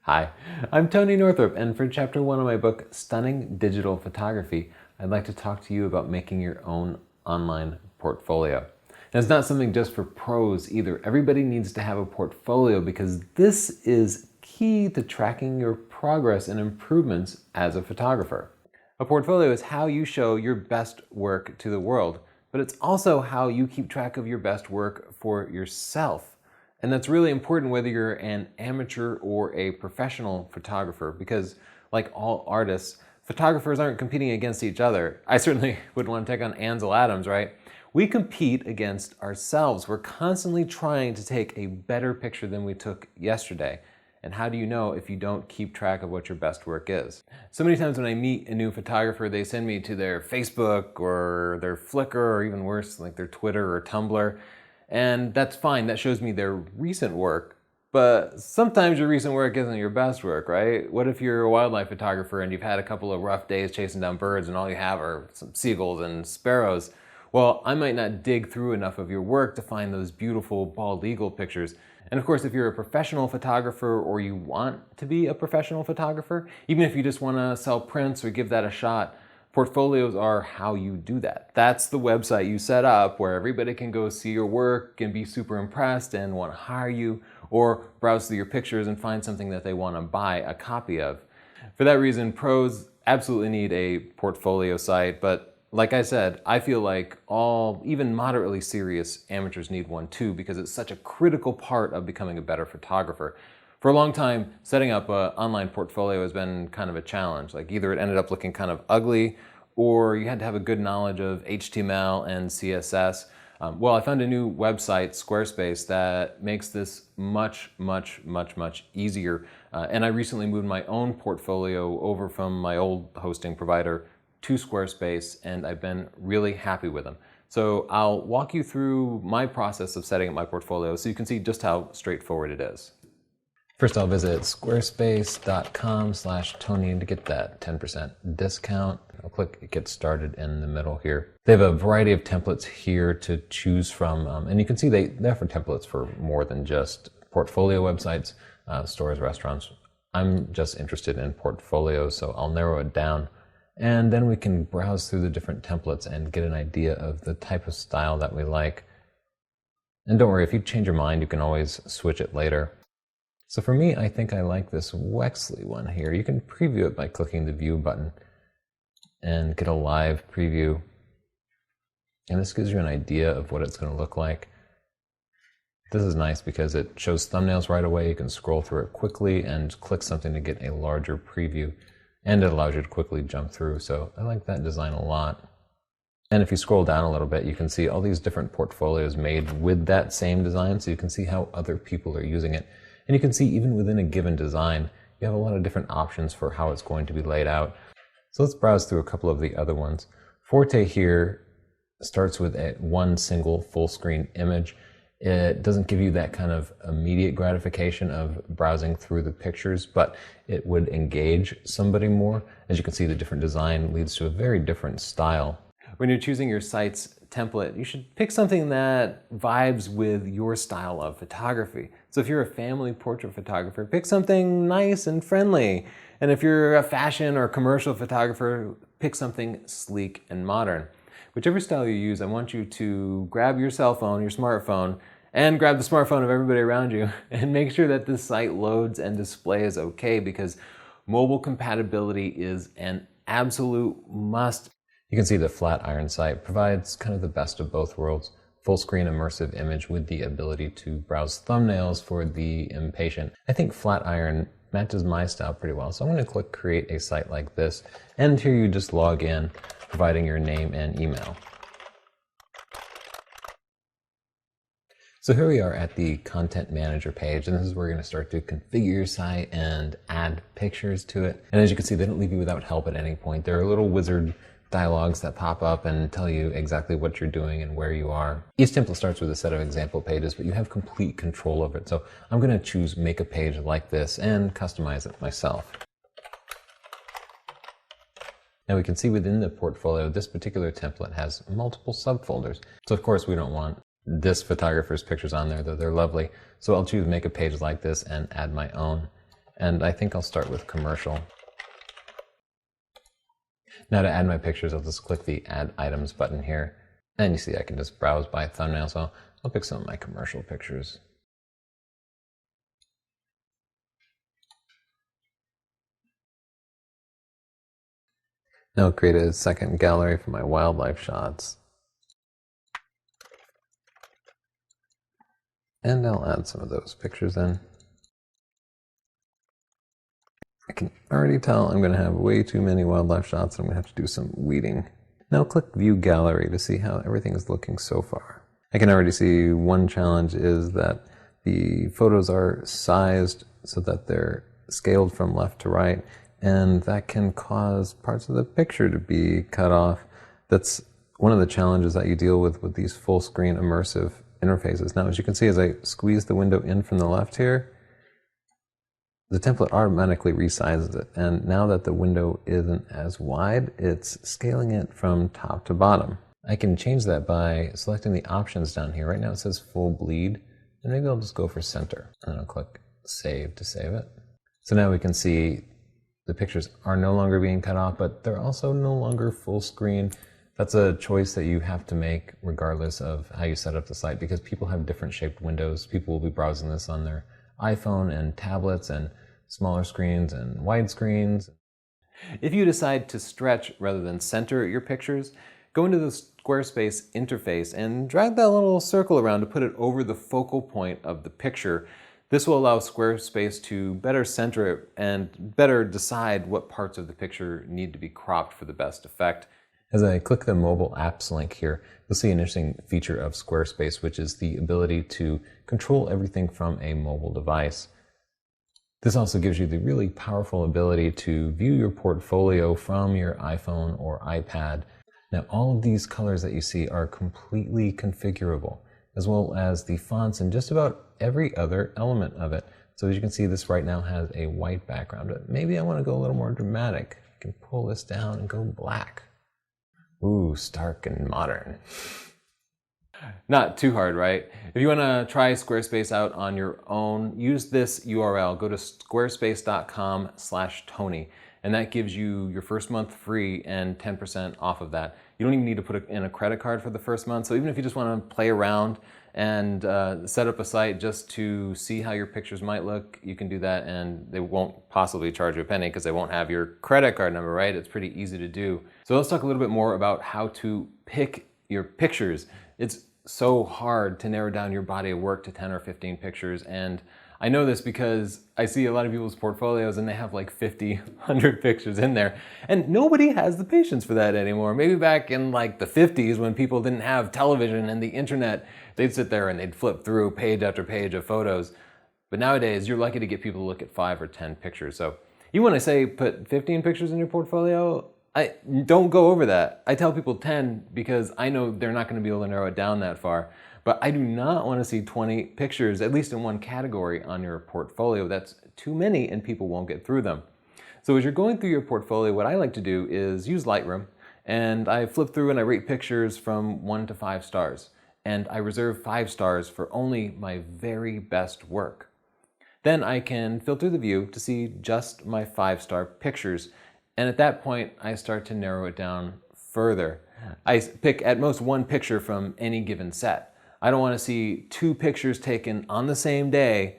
Hi, I'm Tony Northrup, and for Chapter 1 of my book, Stunning Digital Photography, I'd like to talk to you about making your own online portfolio. And it's not something just for pros either. Everybody needs to have a portfolio because this is key to tracking your progress and improvements as a photographer. A portfolio is how you show your best work to the world, but it's also how you keep track of your best work for yourself. And that's really important whether you're an amateur or a professional photographer, because like all artists, photographers aren't competing against each other. I certainly wouldn't want to take on Ansel Adams, right? We compete against ourselves. We're constantly trying to take a better picture than we took yesterday. And how do you know if you don't keep track of what your best work is? So many times when I meet a new photographer, they send me to their Facebook or their Flickr, or even worse, like their Twitter or Tumblr. And that's fine, that shows me their recent work, but sometimes your recent work isn't your best work, right? What if you're a wildlife photographer and you've had a couple of rough days chasing down birds and all you have are some seagulls and sparrows? Well, I might not dig through enough of your work to find those beautiful bald eagle pictures. And of course, if you're a professional photographer or you want to be a professional photographer, even if you just want to sell prints or give that a shot, portfolios are how you do that. That's the website you set up where everybody can go see your work and be super impressed and want to hire you, or browse through your pictures and find something that they want to buy a copy of. For that reason, pros absolutely need a portfolio site, but like I said, I feel like all, even moderately serious amateurs need one too, because it's such a critical part of becoming a better photographer. For a long time, setting up an online portfolio has been kind of a challenge. Like either it ended up looking kind of ugly, or you had to have a good knowledge of HTML and CSS. Well, I found a new website, Squarespace, that makes this much easier. And I recently moved my own portfolio over from my old hosting provider to Squarespace, and I've been really happy with them. So I'll walk you through my process of setting up my portfolio so you can see just how straightforward it is. First, I'll visit squarespace.com/Tony to get that 10% discount. I'll click Get Started in the middle here. They have a variety of templates here to choose from, and you can see they offer templates for more than just portfolio websites, stores, restaurants. I'm just interested in portfolios, so I'll narrow it down, and then we can browse through the different templates and get an idea of the type of style that we like. And don't worry, if you change your mind, you can always switch it later. So for me, I think I like this Wexley one here. You can preview it by clicking the View button and get a live preview. And this gives you an idea of what it's going to look like. This is nice because it shows thumbnails right away. You can scroll through it quickly and click something to get a larger preview. And it allows you to quickly jump through. So I like that design a lot. And if you scroll down a little bit, you can see all these different portfolios made with that same design. So you can see how other people are using it. And you can see even within a given design, you have a lot of different options for how it's going to be laid out. So let's browse through a couple of the other ones. Forte here starts with one single full screen image. It doesn't give you that kind of immediate gratification of browsing through the pictures, but it would engage somebody more. As you can see, the different design leads to a very different style. When you're choosing your site's template, you should pick something that vibes with your style of photography. So if you're a family portrait photographer, pick something nice and friendly. And if you're a fashion or commercial photographer, pick something sleek and modern. Whichever style you use, I want you to grab your cell phone, your smartphone, and grab the smartphone of everybody around you and make sure that the site loads and displays okay, because mobile compatibility is an absolute must. You can see the Flatiron site provides kind of the best of both worlds. Full screen immersive image with the ability to browse thumbnails for the impatient. I think Flatiron matches my style pretty well. So I'm going to click create a site like this. And here you just log in, providing your name and email. So here we are at the Content Manager page, and this is where you're going to start to configure your site and add pictures to it. And as you can see, they don't leave you without help at any point. There are little wizard dialogues that pop up and tell you exactly what you're doing and where you are. Each template starts with a set of example pages, but you have complete control of it. So I'm going to choose make a page like this and customize it myself. Now we can see within the portfolio, this particular template has multiple subfolders. So of course we don't want this photographer's pictures on there, though they're lovely. So I'll choose make a page like this and add my own. And I think I'll start with commercial. Now to add my pictures, I'll just click the Add Items button here. And you see I can just browse by thumbnail, so I'll pick some of my commercial pictures. Now I'll create a second gallery for my wildlife shots. And I'll add some of those pictures in. I can already tell I'm going to have way too many wildlife shots. I'm going to have to do some weeding. Now click View Gallery to see how everything is looking so far. I can already see one challenge is that the photos are sized so that they're scaled from left to right, and that can cause parts of the picture to be cut off. That's one of the challenges that you deal with these full screen immersive interfaces. Now, as you can see, as I squeeze the window in from the left here, the template automatically resizes it. And now that the window isn't as wide, it's scaling it from top to bottom. I can change that by selecting the options down here. Right now it says full bleed, and maybe I'll just go for center. And I'll click save to save it. So now we can see the pictures are no longer being cut off, but they're also no longer full screen. That's a choice that you have to make regardless of how you set up the site, because people have different shaped windows. People will be browsing this on their iPhone and tablets and smaller screens and wide screens. If you decide to stretch rather than center your pictures, go into the Squarespace interface and drag that little circle around to put it over the focal point of the picture. This will allow Squarespace to better center it and better decide what parts of the picture need to be cropped for the best effect. As I click the mobile apps link here, you'll see an interesting feature of Squarespace, which is the ability to control everything from a mobile device. This also gives you the really powerful ability to view your portfolio from your iPhone or iPad. Now, all of these colors that you see are completely configurable, as well as the fonts and just about every other element of it. So as you can see, this right now has a white background, but maybe I want to go a little more dramatic. I can pull this down and go black. Ooh, stark and modern. Not too hard, right? If you want to try Squarespace out on your own, use this URL. Go to squarespace.com/Tony, and that gives you your first month free and 10% off of that. You don't even need to put in a credit card for the first month. So even if you just want to play around and set up a site just to see how your pictures might look, you can do that, and they won't possibly charge you a penny because they won't have your credit card number, right? It's pretty easy to do. So let's talk a little bit more about how to pick your pictures. It's so hard to narrow down your body of work to 10 or 15 pictures, and I know this because I see a lot of people's portfolios and they have like 50, 100 pictures in there, and nobody has the patience for that anymore. Maybe back in like the 50s when people didn't have television and the internet, they'd sit there and they'd flip through page after page of photos. But nowadays, you're lucky to get people to look at 5 or 10 pictures. So you want to say put 15 pictures in your portfolio? I don't go over that. I tell people 10 because I know they're not going to be able to narrow it down that far. But I do not want to see 20 pictures, at least in one category, on your portfolio. That's too many and people won't get through them. So as you're going through your portfolio, what I like to do is use Lightroom, and I flip through and I rate pictures from 1 to 5 stars. And I reserve 5 stars for only my very best work. Then I can filter the view to see just my 5-star pictures. And at that point, I start to narrow it down further. I pick at most 1 picture from any given set. I don't want to see 2 pictures taken on the same day.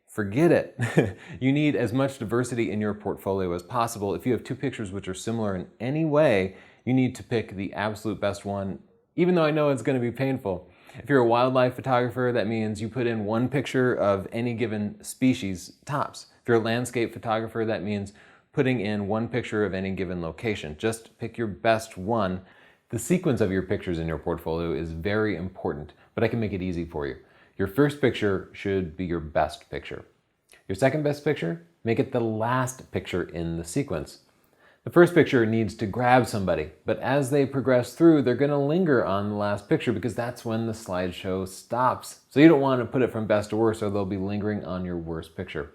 Forget it. You need as much diversity in your portfolio as possible. If you have 2 pictures which are similar in any way, you need to pick the absolute best one, even though I know it's going to be painful. If you're a wildlife photographer, that means you put in 1 picture of any given species, tops. If you're a landscape photographer, that means putting in 1 picture of any given location. Just pick your best one. The sequence of your pictures in your portfolio is very important, but I can make it easy for you. Your first picture should be your best picture. Your second best picture, make it the last picture in the sequence. The first picture needs to grab somebody, but as they progress through, they're going to linger on the last picture because that's when the slideshow stops. So you don't want to put it from best to worst, or they'll be lingering on your worst picture.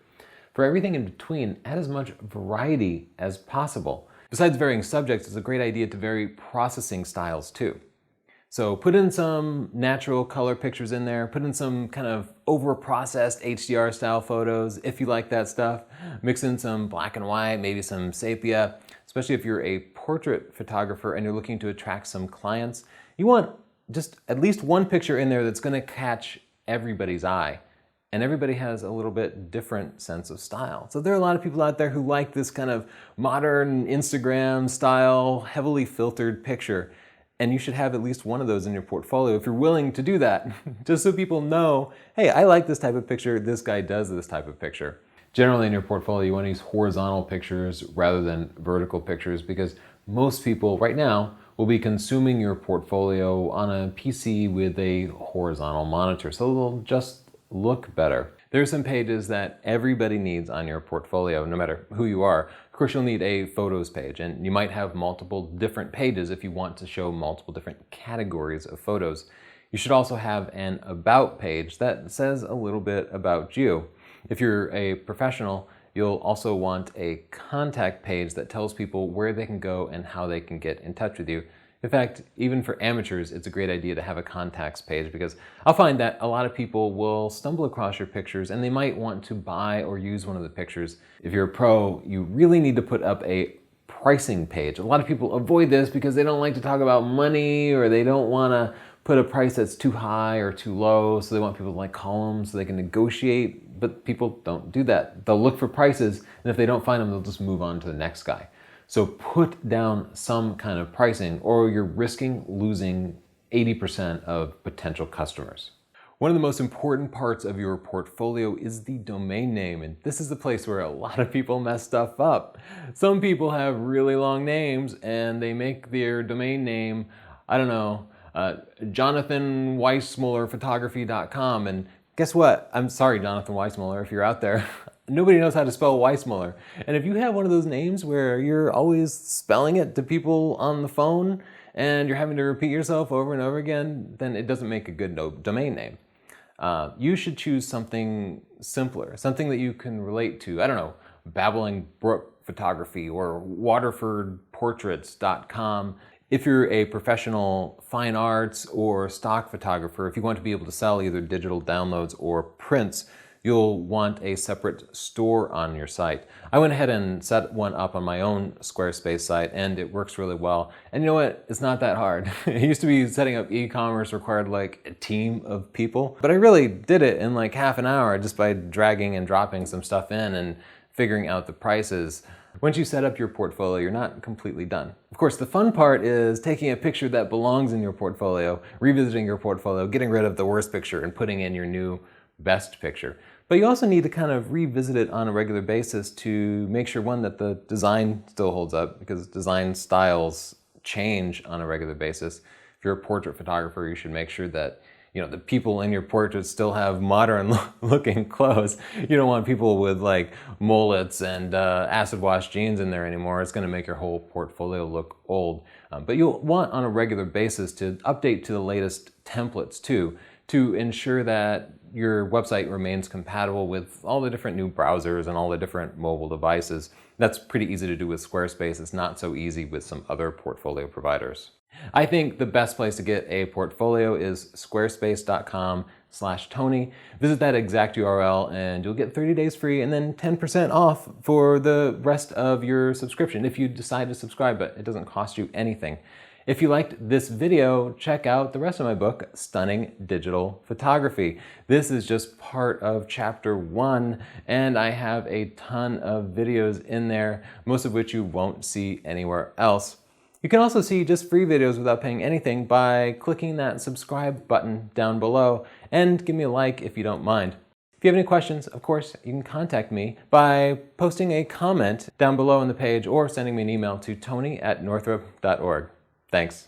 For everything in between, add as much variety as possible. Besides varying subjects, it's a great idea to vary processing styles too. So put in some natural color pictures in there, put in some kind of over-processed HDR style photos if you like that stuff. Mix in some black and white, maybe some sepia, especially if you're a portrait photographer and you're looking to attract some clients. You want just at least one picture in there that's gonna catch everybody's eye. And everybody has a little bit different sense of style. So there are a lot of people out there who like this kind of modern Instagram style, heavily filtered picture. And you should have at least one of those in your portfolio if you're willing to do that, just so people know, hey, I like this type of picture, this guy does this type of picture. Generally in your portfolio, you want to use horizontal pictures rather than vertical pictures because most people right now will be consuming your portfolio on a PC with a horizontal monitor, so they'll just look better. There are some pages that everybody needs on your portfolio, no matter who you are. Of course, you'll need a photos page, and you might have multiple different pages if you want to show multiple different categories of photos. You should also have an about page that says a little bit about you. If you're a professional, you'll also want a contact page that tells people where they can go and how they can get in touch with you. In fact, even for amateurs, it's a great idea to have a contacts page because I'll find that a lot of people will stumble across your pictures and they might want to buy or use one of the pictures. If you're a pro, you really need to put up a pricing page. A lot of people avoid this because they don't like to talk about money or they don't want to put a price that's too high or too low, so they want people to like call them so they can negotiate, but people don't do that. They'll look for prices, and if they don't find them, they'll just move on to the next guy. So put down some kind of pricing or you're risking losing 80% of potential customers. One of the most important parts of your portfolio is the domain name, and this is the place where a lot of people mess stuff up. Some people have really long names and they make their domain name, I don't know, JonathanWeissmullerPhotography.com, and guess what? I'm sorry, Jonathan Weissmuller, if you're out there. Nobody knows how to spell Weissmuller. And if you have one of those names where you're always spelling it to people on the phone and you're having to repeat yourself over and over again, then it doesn't make a good domain name. You should choose something simpler, something that you can relate to. I don't know, Babbling Brook Photography or WaterfordPortraits.com. If you're a professional fine arts or stock photographer, if you want to be able to sell either digital downloads or prints, you'll want a separate store on your site. I went ahead and set one up on my own Squarespace site and it works really well. And you know what? It's not that hard. It used to be setting up e-commerce required like a team of people, but I really did it in like half an hour just by dragging and dropping some stuff in and figuring out the prices. Once you set up your portfolio, you're not completely done. Of course, the fun part is taking a picture that belongs in your portfolio, revisiting your portfolio, getting rid of the worst picture and putting in your new best picture. But you also need to kind of revisit it on a regular basis to make sure, one, that the design still holds up, because design styles change on a regular basis. If you're a portrait photographer, you should make sure that the people in your portraits still have modern looking clothes. You don't want people with like mullets and acid wash jeans in there anymore. It's going to make your whole portfolio look old. But you'll want on a regular basis to update to the latest templates too, to ensure that your website remains compatible with all the different new browsers and all the different mobile devices. That's pretty easy to do with Squarespace. It's not so easy with some other portfolio providers. I think the best place to get a portfolio is squarespace.com/Tony. Visit that exact URL and you'll get 30 days free and then 10% off for the rest of your subscription if you decide to subscribe, but it doesn't cost you anything. If you liked this video, check out the rest of my book, Stunning Digital Photography. This is just part of chapter 1, and I have a ton of videos in there, most of which you won't see anywhere else. You can also see just free videos without paying anything by clicking that subscribe button down below, and give me a like if you don't mind. If you have any questions, of course, you can contact me by posting a comment down below on the page or sending me an email to tony@northrop.org. Thanks.